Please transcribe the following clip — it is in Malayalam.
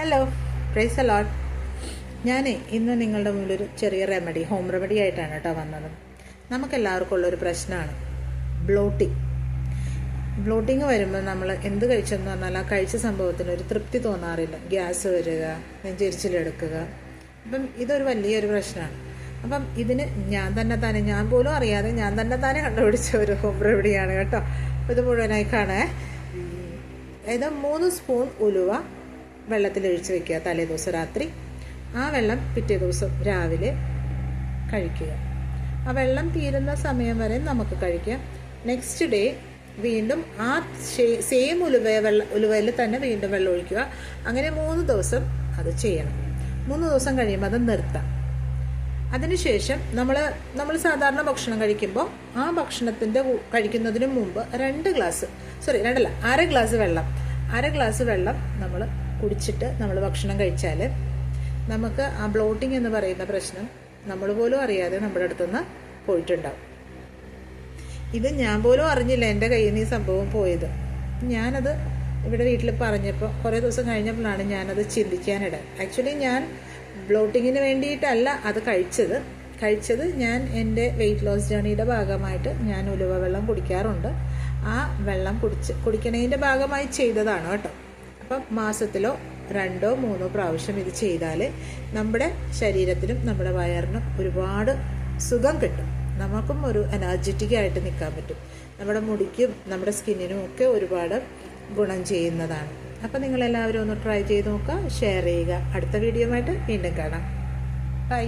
Hello, praise the Lord. ഞാൻ ഇന്ന് നിങ്ങളുടെ മുന്നിലൊരു ചെറിയ റെമഡി, ഹോം റെമഡി ആയിട്ടാണ് കേട്ടോ വന്നത്. നമുക്കെല്ലാവർക്കും ഉള്ളൊരു പ്രശ്നമാണ് ബ്ലോട്ടിങ്. ബ്ലോട്ടിങ് വരുമ്പോൾ നമ്മൾ എന്ത് കഴിച്ചെന്ന് പറഞ്ഞാൽ ആ കഴിച്ച സംഭവത്തിന് ഒരു തൃപ്തി തോന്നാറില്ല. ഗ്യാസ് വരിക, നെഞ്ചെരിച്ചിലെടുക്കുക. അപ്പം ഇതൊരു വലിയൊരു പ്രശ്നമാണ്. അപ്പം ഇതിന് ഞാൻ പോലും അറിയാതെ ഞാൻ തന്നെ കണ്ടുപിടിച്ച ഒരു ഹോം റെമഡിയാണ് കേട്ടോ. ഇത് മുഴുവനായി കാണേ. ഇത് 3 സ്പൂൺ ഉലുവ വെള്ളത്തിലൊഴിച്ച് വെക്കുക തലേ ദിവസം രാത്രി. ആ വെള്ളം പിറ്റേ ദിവസം രാവിലെ കഴിക്കുക. ആ വെള്ളം തീരുന്ന സമയം വരെ നമുക്ക് കഴിക്കാം. നെക്സ്റ്റ് ഡേ വീണ്ടും ആ സെയിം ഉലുവയിൽ തന്നെ വീണ്ടും വെള്ളം ഒഴിക്കുക. അങ്ങനെ 3 ദിവസം അത് ചെയ്യണം. 3 ദിവസം കഴിയുമ്പോൾ അത് നിർത്താം. അതിനുശേഷം നമ്മൾ സാധാരണ ഭക്ഷണം കഴിക്കുമ്പോൾ ആ ഭക്ഷണത്തിൻ്റെ കഴിക്കുന്നതിന് മുമ്പ് 2 ഗ്ലാസ് അര ഗ്ലാസ് വെള്ളം നമ്മൾ കുടിച്ചിട്ട് നമ്മൾ ഭക്ഷണം കഴിച്ചാൽ നമുക്ക് ആ ബ്ലോട്ടിങ് എന്ന് പറയുന്ന പ്രശ്നം നമ്മൾ പോലും അറിയാതെ നമ്മുടെ അടുത്തുനിന്ന് പോയിട്ടുണ്ടാവും. ഇത് ഞാൻ പോലും അറിഞ്ഞില്ല എൻ്റെ കയ്യിൽ നിന്ന് ഈ സംഭവം പോയത്. ഞാനത് ഇവിടെ വീട്ടിൽ പറഞ്ഞപ്പോൾ കുറേ ദിവസം കഴിഞ്ഞപ്പോഴാണ് ഞാനത് ചിന്തിക്കാനിട. ആക്ച്വലി ഞാൻ ബ്ലോട്ടിങ്ങിന് വേണ്ടിയിട്ടല്ല അത് കഴിച്ചത് ഞാൻ എൻ്റെ വെയിറ്റ് ലോസ് ജേണിയുടെ ഭാഗമായിട്ട് ഞാൻ ഉലുവ വെള്ളം കുടിക്കാറുണ്ട്. ആ വെള്ളം കുടിക്കണതിൻ്റെ ഭാഗമായി ചെയ്തതാണ് കേട്ടോ. അപ്പം മാസത്തിലോ 2 or 3 പ്രാവശ്യം ഇത് ചെയ്താൽ നമ്മുടെ ശരീരത്തിനും നമ്മുടെ വയറിനും ഒരുപാട് സുഖം കിട്ടും. നമുക്കും ഒരു എനർജറ്റിക് ആയിട്ട് നിൽക്കാൻ പറ്റും. നമ്മുടെ മുടിക്കും നമ്മുടെ സ്കിന്നിനും ഒക്കെ ഒരുപാട് ഗുണം ചെയ്യുന്നതാണ്. അപ്പം നിങ്ങളെല്ലാവരും ഒന്ന് ട്രൈ ചെയ്ത് നോക്കുക, ഷെയർ ചെയ്യുക. അടുത്ത വീഡിയോ ആയിട്ട് വീണ്ടും കാണാം. ബൈ.